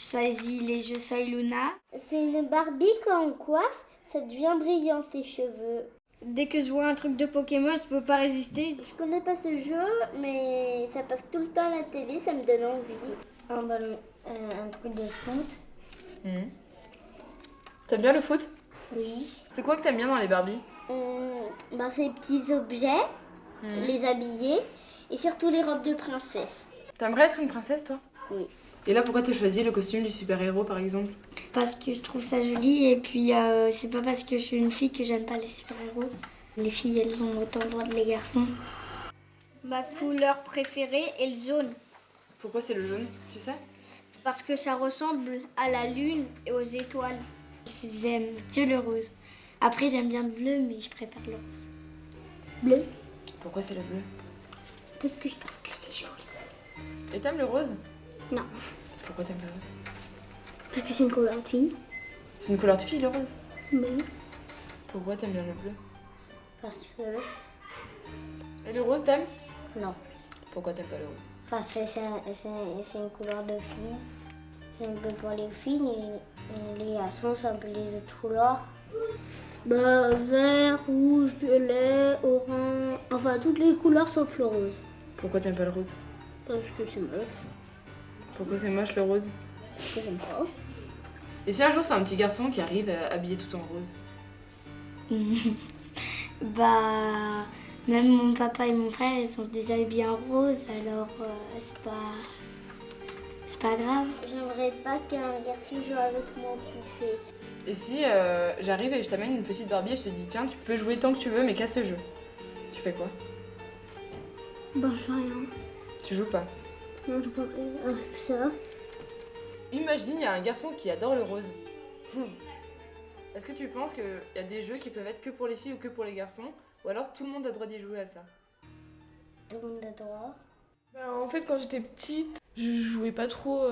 choisi les jeux Soy Luna. C'est une Barbie quand on coiffe, ça devient brillant ses cheveux. Dès que je vois un truc de Pokémon, je peux pas résister. Je connais pas ce jeu, mais ça passe tout le temps à la télé, ça me donne envie. Un ballon, un truc de foot. T'aimes bien le foot? Oui. C'est quoi que t'aimes bien dans les Barbie? Ces petits objets, les habiller et surtout les robes de princesse. T'aimerais être une princesse, toi? Oui. Et là, pourquoi t'as choisi le costume du super-héros, par exemple? Parce que je trouve ça joli et puis c'est pas parce que je suis une fille que j'aime pas les super-héros. Les filles, elles ont autant le droit que les garçons. Ma couleur préférée est le jaune. Pourquoi c'est le jaune, tu sais? Parce que ça ressemble à la lune et aux étoiles. J'aime que le rose. Après, j'aime bien le bleu, mais je préfère le rose. Bleu. Pourquoi c'est le bleu? Parce que je trouve que c'est joli. Et t'aimes le rose? Non. Pourquoi t'aimes le rose? Parce que c'est une couleur de fille. C'est une couleur de fille, le rose? Oui. Pourquoi t'aimes bien le bleu? Parce que... Et le rose, t'aimes? Non. Pourquoi t'aimes pas le rose? Enfin, c'est une couleur de fille. C'est un peu pour les filles et les garçons, c'est un peu les autres couleurs. Vert, rouge, violet, orange, enfin toutes les couleurs sauf le rose. Pourquoi t'aimes pas le rose? Parce que c'est moche, Pourquoi c'est moche, le rose? parce que j'aime pas. Et si un jour c'est un petit garçon qui arrive habillé tout en rose? Même mon papa et mon frère, ils sont déjà habillés en rose, alors c'est pas grave. J'aimerais pas qu'un garçon joue avec mon poupée. Et si j'arrive et je t'amène une petite Barbie et je te dis tiens, tu peux jouer tant que tu veux, mais qu'à ce jeu. Tu fais quoi? Je fais rien. Tu joues pas. Non, je peux pas ça. Imagine, il y a un garçon qui adore le rose. Est-ce que tu penses qu'il y a des jeux qui peuvent être que pour les filles ou que pour les garçons? Ou alors tout le monde a le droit d'y jouer à ça? Tout le monde a droit. En fait, quand j'étais petite, je jouais pas trop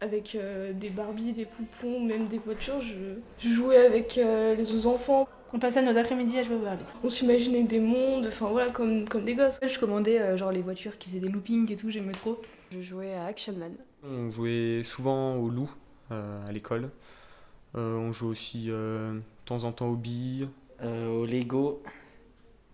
avec des Barbies, des poupons, même des voitures. Je jouais avec les autres enfants. On passait nos après-midi à jouer aux Barbies. On s'imaginait des mondes, enfin voilà, comme des gosses. Je commandais genre les voitures qui faisaient des loopings et tout, j'aimais trop. Je jouais à Action Man. On jouait souvent au loup à l'école. On jouait aussi de temps en temps aux billes. Au Lego,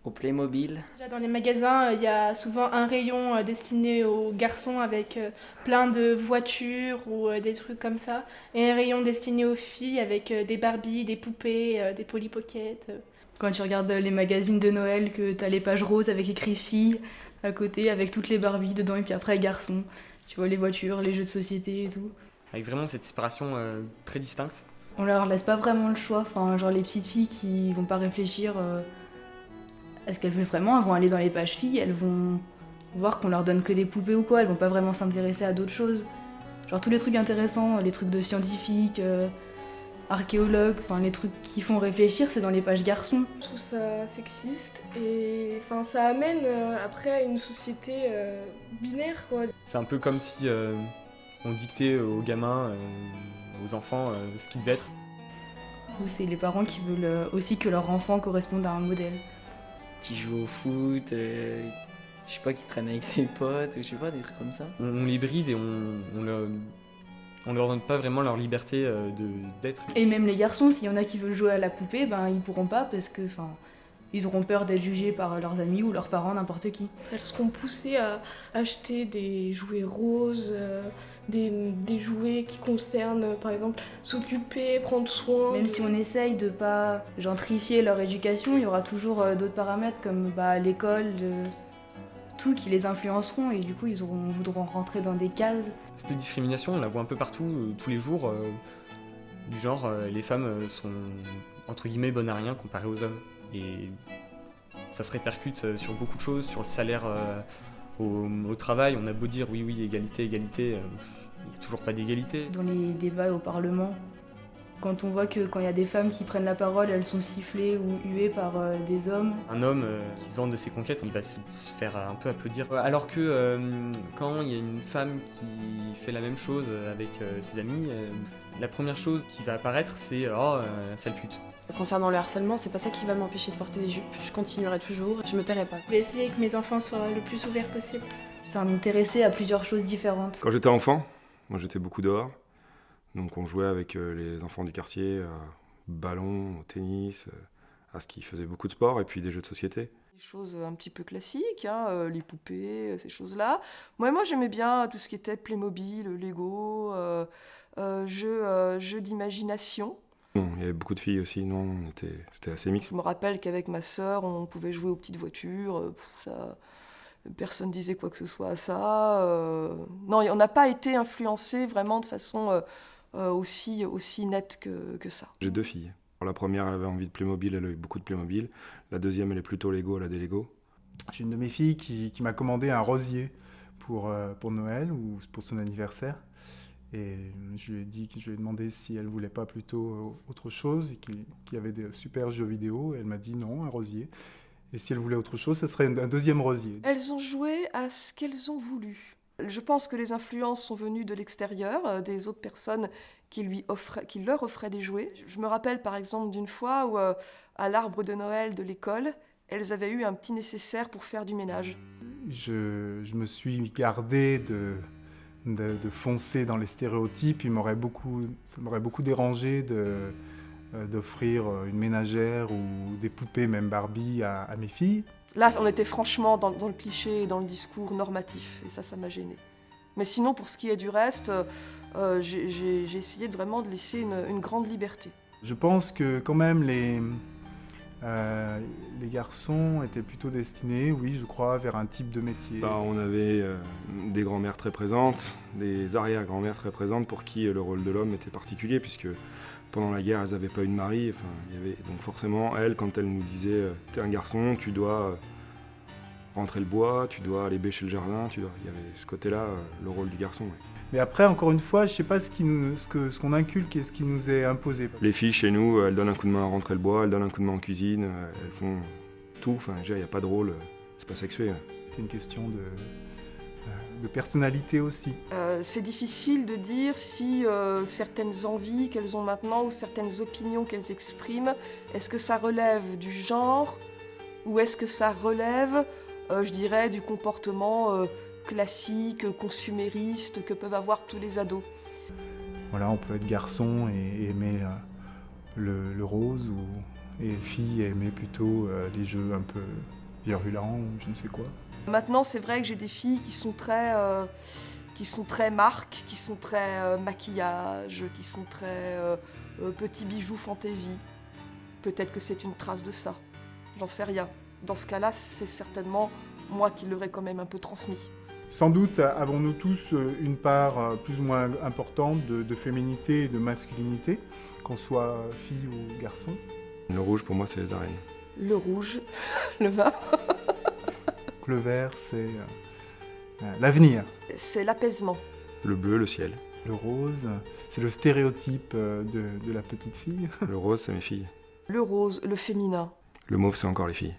au Playmobil. Déjà dans les magasins, il y a souvent un rayon destiné aux garçons avec plein de voitures ou des trucs comme ça, et un rayon destiné aux filles avec des Barbies, des poupées, des Polly Pocket. Quand tu regardes les magazines de Noël, que t'as les pages roses avec écrit filles à côté, avec toutes les Barbies dedans, et puis après garçons. Tu vois les voitures, les jeux de société et tout. Avec vraiment cette séparation très distincte. On leur laisse pas vraiment le choix, enfin genre les petites filles qui vont pas réfléchir à ce qu'elles veulent vraiment, elles vont aller dans les pages filles, elles vont voir qu'on leur donne que des poupées ou quoi, elles vont pas vraiment s'intéresser à d'autres choses. Genre tous les trucs intéressants, les trucs de scientifiques, archéologues, enfin les trucs qui font réfléchir, c'est dans les pages garçons. Je trouve ça sexiste et enfin ça amène après à une société binaire quoi. C'est un peu comme si on dictait aux gamins, aux enfants, ce qu'ils devaient être. Ou c'est les parents qui veulent aussi que leur enfant corresponde à un modèle. Qui joue au foot, je sais pas, qui traîne avec ses potes, ou je sais pas, des trucs comme ça. On les bride et on leur donne pas vraiment leur liberté d'être. Et même les garçons, s'il y en a qui veulent jouer à la poupée, ben ils pourront pas parce que ils auront peur d'être jugés par leurs amis ou leurs parents, n'importe qui. Elles seront poussées à acheter des jouets roses, des jouets qui concernent par exemple s'occuper, prendre soin. Même si on essaye de pas gentrifier leur éducation, il y aura toujours d'autres paramètres comme l'école, tout qui les influenceront et du coup ils voudront rentrer dans des cases. Cette discrimination, on la voit un peu partout, tous les jours, du genre les femmes sont entre guillemets bonnes à rien comparées aux hommes. Et ça se répercute sur beaucoup de choses, sur le salaire au travail. On a beau dire oui, égalité, il n'y a toujours pas d'égalité. Dans les débats au Parlement, quand on voit que quand il y a des femmes qui prennent la parole, elles sont sifflées ou huées par des hommes. Un homme qui se vante de ses conquêtes, il va se faire un peu applaudir. Alors que quand il y a une femme qui fait la même chose avec ses amis, la première chose qui va apparaître, c'est « Oh, sale pute ». Concernant le harcèlement, c'est pas ça qui va m'empêcher de porter des jupes. Je continuerai toujours, je me tairai pas. Je vais essayer que mes enfants soient le plus ouverts possible. Ça m'intéressait à plusieurs choses différentes. Quand j'étais enfant, moi j'étais beaucoup dehors. Donc on jouait avec les enfants du quartier à ballon, au tennis, à ce qui faisait beaucoup de sport et puis des jeux de société. Des choses un petit peu classiques, hein, les poupées, ces choses-là. Moi j'aimais bien tout ce qui était Playmobil, Lego, jeux d'imagination. Non, il y avait beaucoup de filles aussi, non, c'était assez mixte. Je me rappelle qu'avec ma sœur, on pouvait jouer aux petites voitures, personne disait quoi que ce soit à ça. Non, on n'a pas été influencés vraiment de façon aussi nette que ça. J'ai 2 filles. La première, elle avait envie de Playmobil, elle a eu beaucoup de Playmobil. La deuxième, elle est plutôt Lego, elle a des Lego. J'ai une de mes filles qui m'a commandé un rosier pour Noël ou pour son anniversaire. Et je lui ai demandé si elle voulait pas plutôt autre chose, et qu'il y avait des super jeux vidéo. Et elle m'a dit non, un rosier. Et si elle voulait autre chose, ce serait un deuxième rosier. Elles ont joué à ce qu'elles ont voulu. Je pense que les influences sont venues de l'extérieur, des autres personnes qui leur offraient des jouets. Je me rappelle par exemple d'une fois où, à l'arbre de Noël de l'école, elles avaient eu un petit nécessaire pour faire du ménage. Je me suis gardé de foncer dans les stéréotypes. Ça m'aurait beaucoup dérangé d'offrir une ménagère ou des poupées, même Barbie, à mes filles. Là, on était franchement dans le cliché et dans le discours normatif, et ça m'a gênée. Mais sinon, pour ce qui est du reste, j'ai essayé vraiment de laisser une grande liberté. Je pense que quand même les garçons étaient plutôt destinés, oui, je crois, vers un type de métier. On avait des grand-mères très présentes, des arrière-grand-mères très présentes pour qui le rôle de l'homme était particulier, puisque pendant la guerre, elles n'avaient pas eu de mari. Donc forcément, elles, quand elles nous disaient « t'es un garçon, tu dois rentrer le bois, tu dois aller bêcher le jardin », il y avait ce côté-là, le rôle du garçon. Ouais. Mais après, encore une fois, je ne sais pas ce qu'on inculque et ce qui nous est imposé. Les filles, chez nous, elles donnent un coup de main à rentrer le bois, elles donnent un coup de main en cuisine, elles font tout. Il n'y a pas de rôle, c'est pas sexué. C'est une question de personnalité aussi. C'est difficile de dire si certaines envies qu'elles ont maintenant ou certaines opinions qu'elles expriment, est-ce que ça relève du genre ou est-ce que ça relève, je dirais, du comportement classique, consumériste que peuvent avoir tous les ados. Voilà, on peut être garçon et aimer le rose, et fille et aimer plutôt les jeux un peu virulents ou je ne sais quoi. Maintenant, c'est vrai que j'ai des filles qui sont très marques, qui sont très maquillage, qui sont très petits bijoux fantaisie. Peut-être que c'est une trace de ça, j'en sais rien. Dans ce cas-là, c'est certainement moi qui l'aurais quand même un peu transmis. Sans doute avons-nous tous une part plus ou moins importante de féminité et de masculinité, qu'on soit fille ou garçon. Le rouge, pour moi, c'est les arènes. Le rouge, le vin. Le vert, c'est l'avenir. C'est l'apaisement. Le bleu, le ciel. Le rose, c'est le stéréotype de la petite fille. Le rose, c'est mes filles. Le rose, le féminin. Le mauve, c'est encore les filles.